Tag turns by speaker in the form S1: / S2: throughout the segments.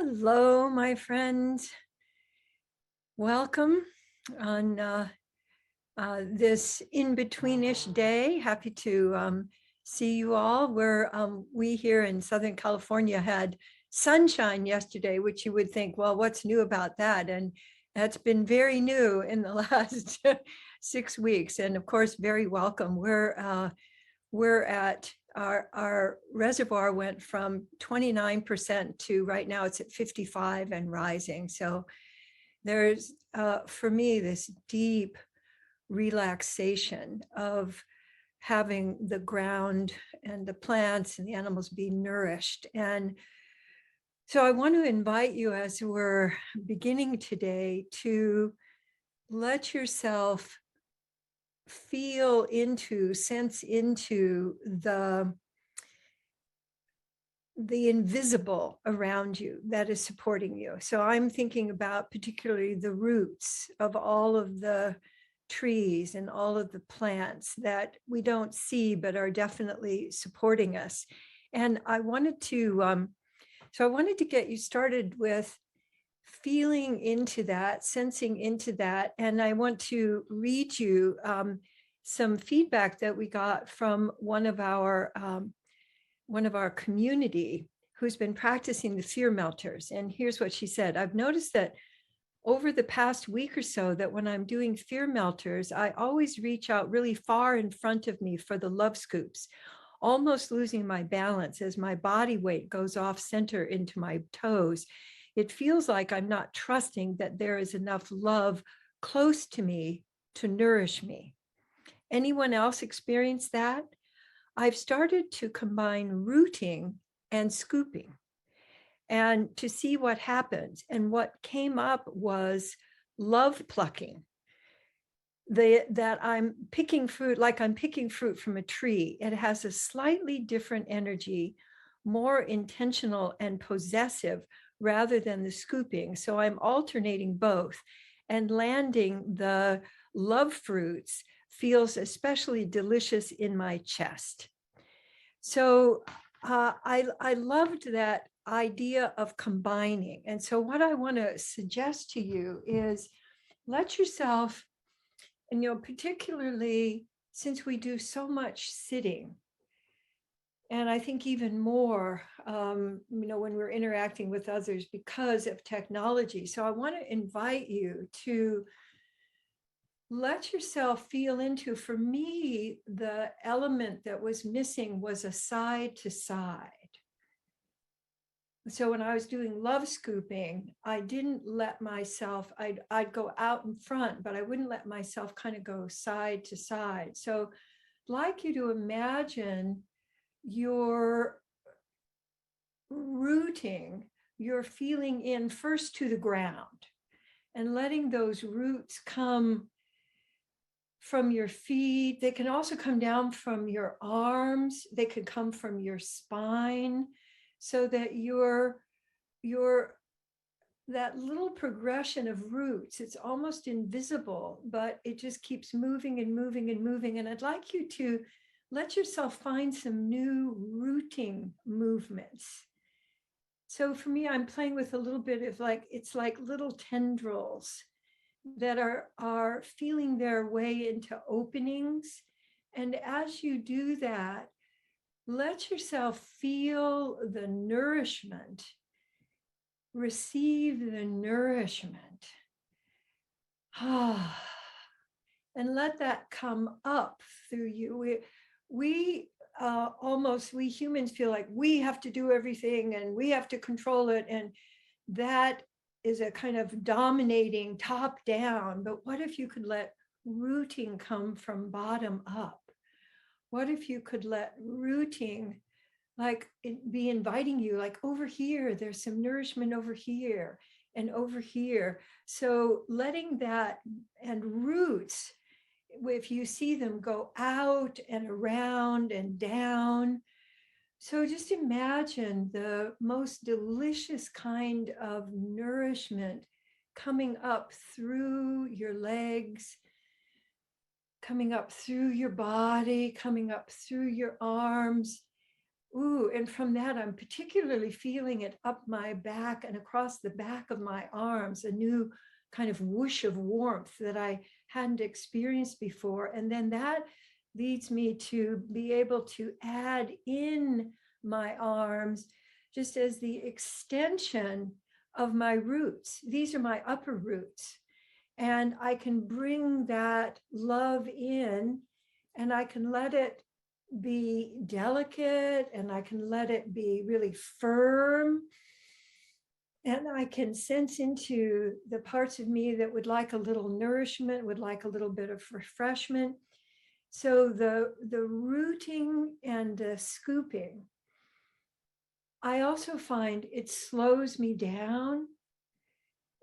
S1: Hello, my friends. Welcome on this in-betweenish day. Happy to see you all. We here in Southern California had sunshine yesterday, which you would think, well, what's new about that? And that's been very new in the last 6 weeks, and of course, very welcome. We're at our reservoir went from 29% to right now it's at 55 and rising. So there's for me this deep relaxation of having the ground and the plants and the animals be nourished. And so I want to invite you, as we're beginning today, to let yourself sense into the invisible around you that is supporting you. So I'm thinking about particularly the roots of all of the trees and all of the plants that we don't see but are definitely supporting us. And I wanted to get you started with feeling into that, sensing into that. And I want to read you some feedback that we got from one of our community who's been practicing the fear melters. And here's what she said. I've noticed that over the past week or so that when I'm doing fear melters, I always reach out really far in front of me for the love scoops, almost losing my balance as my body weight goes off center into my toes. It feels like I'm not trusting that there is enough love close to me to nourish me. Anyone else experience that? I've started to combine rooting and scooping and to see what happens. And what came up was love plucking. That I'm picking fruit like I'm picking fruit from a tree. It has a slightly different energy, more intentional and possessive rather than the scooping. So I'm alternating both, and landing the love fruits feels especially delicious in my chest. So I loved that idea of combining. And so what I want to suggest to you is let yourself, and particularly since we do so much sitting, and I think even more, when we're interacting with others because of technology. So I want to invite you to let yourself feel into, for me, the element that was missing was a side to side. So when I was doing love scooping, I didn't let myself, I'd go out in front, but I wouldn't let myself kind of go side to side. So I'd like you to imagine you're rooting, you're feeling in first to the ground and letting those roots come from your feet. They can also come down from your arms. They could come from your spine, so that you're that little progression of roots, it's almost invisible, but it just keeps moving and moving and moving. And I'd like you to let yourself find some new rooting movements. So for me, I'm playing with a little bit of it's like little tendrils that are feeling their way into openings. And as you do that, let yourself feel the nourishment, receive the nourishment. And let that come up through you. We humans feel like we have to do everything and we have to control it. And that is a kind of dominating top down. But what if you could let rooting come from bottom up? What if you could let rooting be inviting you, like over here, there's some nourishment over here and over here. So letting that, and roots, if you see them, go out and around and down. So just imagine the most delicious kind of nourishment coming up through your legs, coming up through your body, coming up through your arms, Ooh, and from that, I'm particularly feeling it up my back and across the back of my arms, a new kind of whoosh of warmth that I hadn't experienced before. And then that leads me to be able to add in my arms just as the extension of my roots. These are my upper roots. And I can bring that love in, and I can let it be delicate, and I can let it be really firm. And I can sense into the parts of me that would like a little nourishment, would like a little bit of refreshment. So the rooting and the scooping, I also find it slows me down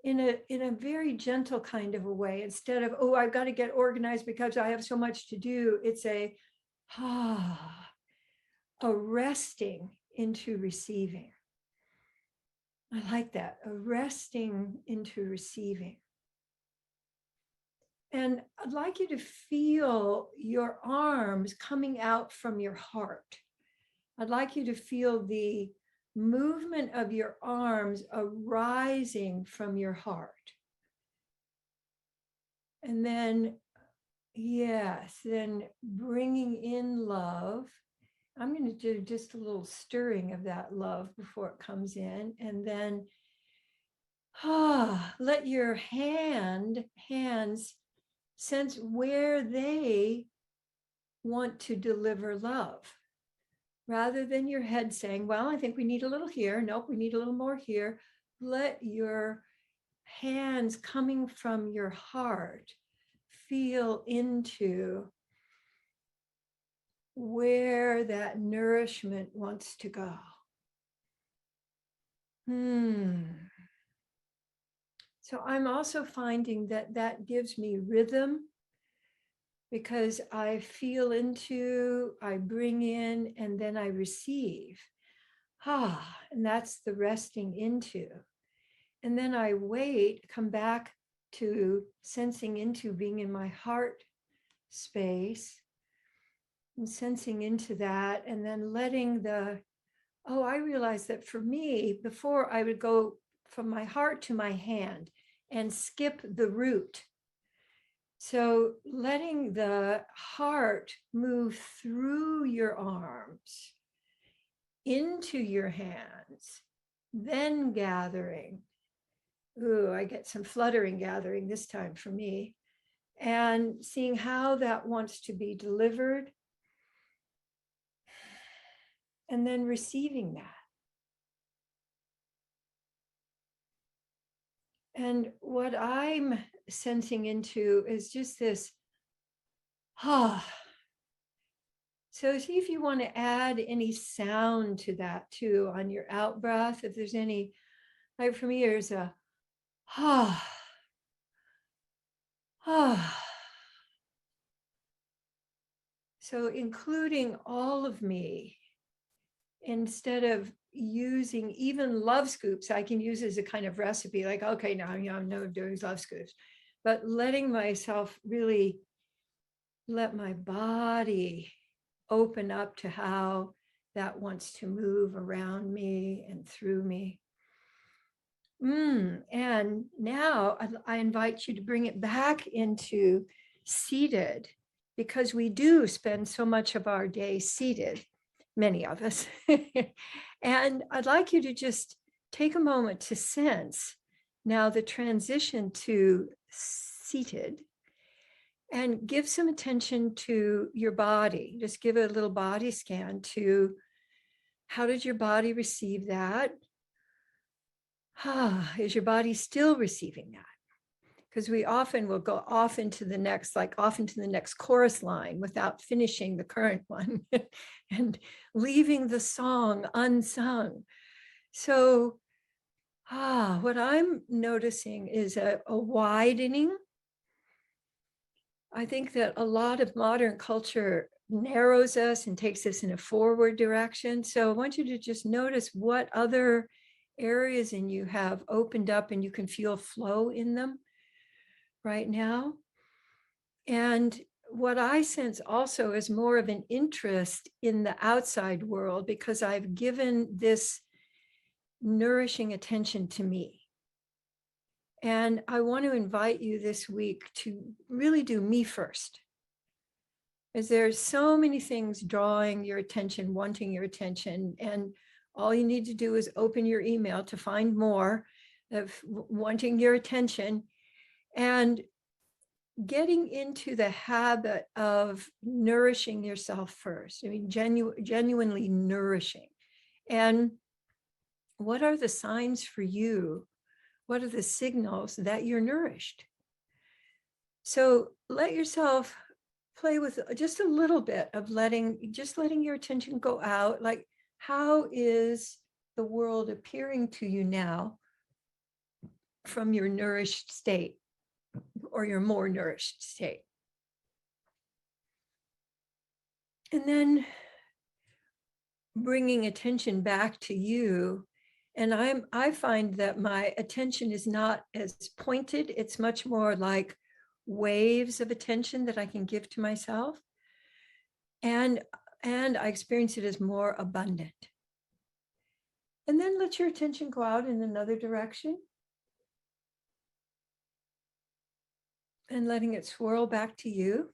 S1: in a very gentle kind of a way. Instead of, oh, I've got to get organized because I have so much to do, it's a resting into receiving. I like that, a resting into receiving. And I'd like you to feel your arms coming out from your heart. I'd like you to feel the movement of your arms arising from your heart. And then, yes, then bringing in love. I'm going to do just a little stirring of that love before it comes in. And then let your hands sense where they want to deliver love, rather than your head saying, well, I think we need a little here. Nope, we need a little more here. Let your hands coming from your heart feel into where that nourishment wants to go. So I'm also finding that that gives me rhythm, because I feel into, I bring in, and then I receive. And that's the resting into. And then I wait, come back to sensing into being in my heart space and sensing into that, and then letting I realized that for me, before I would go from my heart to my hand and skip the root. So letting the heart move through your arms into your hands, then gathering. Ooh, I get some fluttering gathering this time for me. And seeing how that wants to be delivered. And then receiving that. And what I'm sensing into is just this, So see if you want to add any sound to that too on your out breath. If there's any, like for me, there's a So including all of me, instead of using even love scoops, I can use as a kind of recipe, like, okay, now I'm doing love scoops, but letting myself really let my body open up to how that wants to move around me and through me. And now I invite you to bring it back into seated, because we do spend so much of our day seated, many of us. And I'd like you to just take a moment to sense now the transition to seated, and give some attention to your body. Just give a little body scan to how did your body receive that? Is your body still receiving that? Because we often will go off into the next chorus line without finishing the current one and leaving the song unsung. So what I'm noticing is a widening. I think that a lot of modern culture narrows us and takes us in a forward direction. So I want you to just notice what other areas in you have opened up and you can feel flow in them right now. And what I sense also is more of an interest in the outside world because I've given this nourishing attention to me. And I want to invite you this week to really do me first. As there's so many things drawing your attention, wanting your attention, and all you need to do is open your email to find more of wanting your attention and getting into the habit of nourishing yourself first. I mean, genuinely nourishing. And what are the signs for you? What are the signals that you're nourished? So let yourself play with just a little bit of letting your attention go out. Like, how is the world appearing to you now from your nourished state or your more nourished state? And then bringing attention back to you. And I find that my attention is not as pointed. It's much more like waves of attention that I can give to myself. And I experience it as more abundant. And then let your attention go out in another direction. And letting it swirl back to you.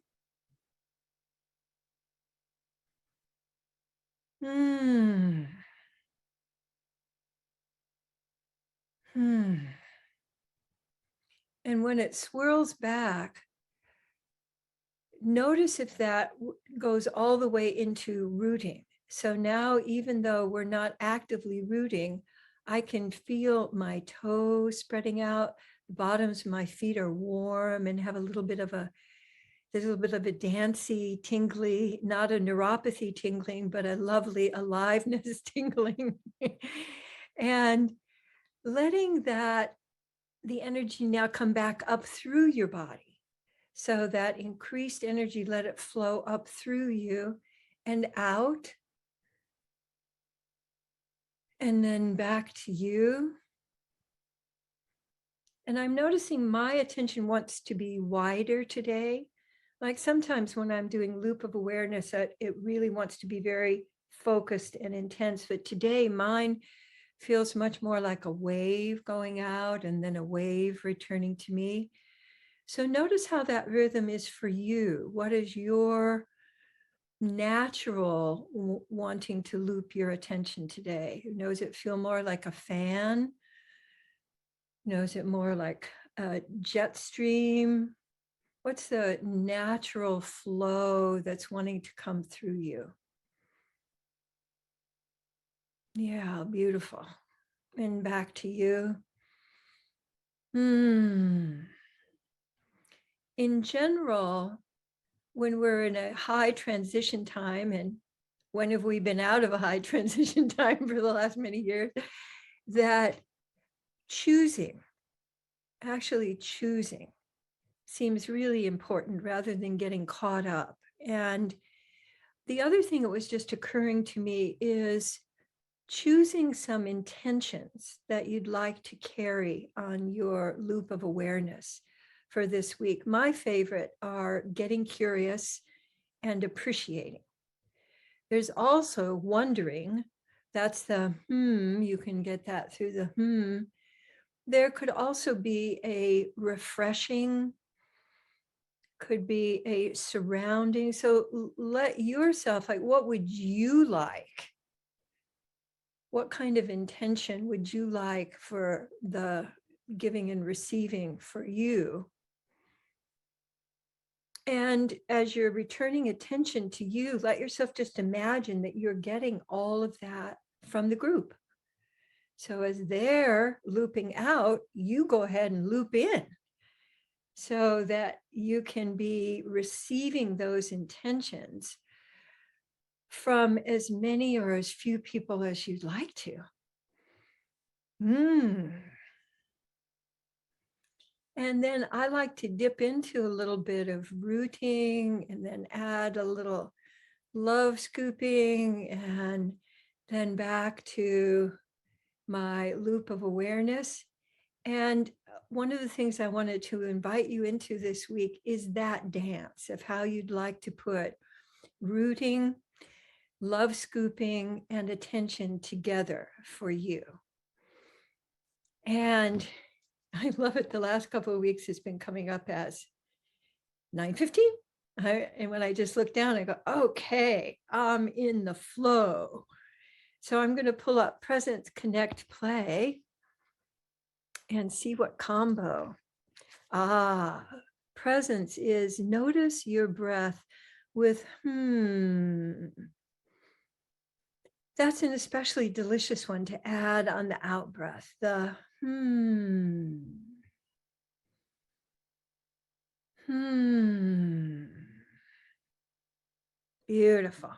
S1: And when it swirls back, notice if that goes all the way into rooting. So now, even though we're not actively rooting, I can feel my toes spreading out. The bottoms of my feet are warm and have a little bit of a dancey, tingly, not a neuropathy tingling, but a lovely aliveness tingling. And letting the energy now come back up through your body. So that increased energy, let it flow up through you and out. And then back to you. And I'm noticing my attention wants to be wider today. Like sometimes when I'm doing loop of awareness, it really wants to be very focused and intense. But today mine feels much more like a wave going out and then a wave returning to me. So notice how that rhythm is for you. What is your natural wanting to loop your attention today? Knows it feel more like a fan? Knows it more like a jet stream? What's the natural flow that's wanting to come through you? Yeah, beautiful. And back to you. In general, when we're in a high transition time, and when have we been out of a high transition time for the last many years, that actually choosing seems really important rather than getting caught up. And the other thing that was just occurring to me is choosing some intentions that you'd like to carry on your loop of awareness for this week. My favorite are getting curious and appreciating. There's also wondering. That's the you can get that through the There could also be a refreshing, could be a surrounding. So let yourself, like, what would you like? What kind of intention would you like for the giving and receiving for you? And as you're returning attention to you, let yourself just imagine that you're getting all of that from the group. So as they're looping out, you go ahead and loop in so that you can be receiving those intentions from as many or as few people as you'd like to. And then I like to dip into a little bit of rooting and then add a little love scooping and then back to my loop of awareness. And one of the things I wanted to invite you into this week is that dance of how you'd like to put rooting, love scooping, and attention together for you. And I love it. The last couple of weeks has been coming up as 9:15. And when I just look down, I go, okay, I'm in the flow. So I'm going to pull up Presence Connect Play and see what combo. Presence is notice your breath with That's an especially delicious one to add on the out breath, the Beautiful.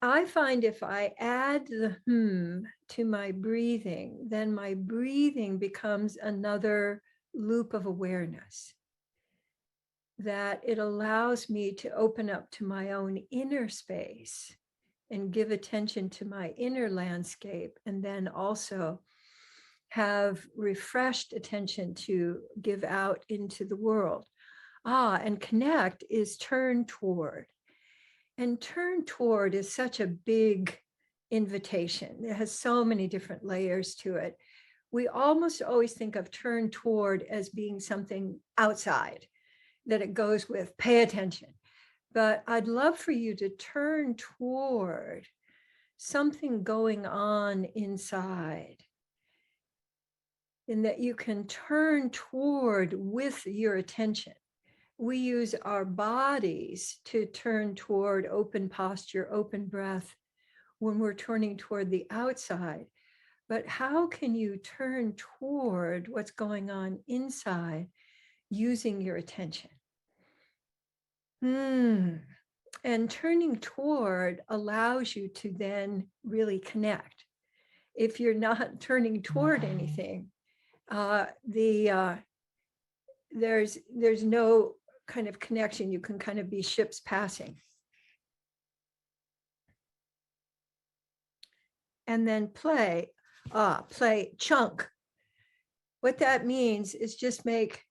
S1: I find if I add the to my breathing, then my breathing becomes another loop of awareness, that it allows me to open up to my own inner space and give attention to my inner landscape, and then also have refreshed attention to give out into the world. And connect is turn toward. And turn toward is such a big invitation. It has so many different layers to it. We almost always think of turn toward as being something outside, that it goes with pay attention. But I'd love for you to turn toward something going on inside, and that you can turn toward with your attention. We use our bodies to turn toward open posture, open breath when we're turning toward the outside. But how can you turn toward what's going on inside using your attention? And turning toward allows you to then really connect. If you're not turning toward anything, there's no kind of connection. You can kind of be ships passing. And then play chunk. What that means is just make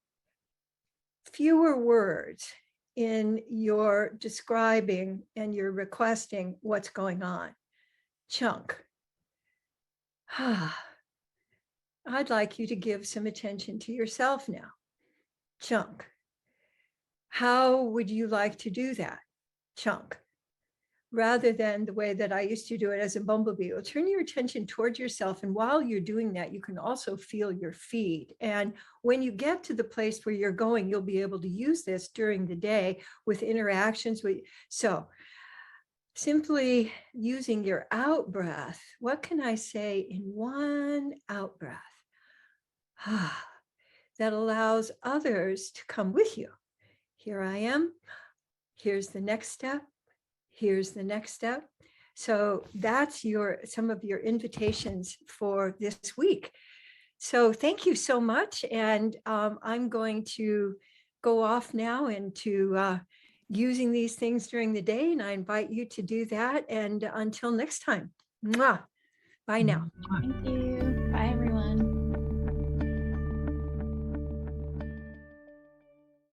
S1: fewer words in your describing and your requesting what's going on. Chunk. I'd like you to give some attention to yourself now. Chunk. How would you like to do that? Chunk. Rather than the way that I used to do it as a bumblebee, well, turn your attention towards yourself. And while you're doing that, you can also feel your feet. And when you get to the place where you're going, you'll be able to use this during the day with interactions with. So simply using your out breath, what can I say in one out breath? That allows others to come with you. Here I am. Here's the next step. Here's the next step. So that's some of your invitations for this week. So thank you so much. And I'm going to go off now into using these things during the day. And I invite you to do that. And until next time, mwah. Bye now.
S2: Thank you.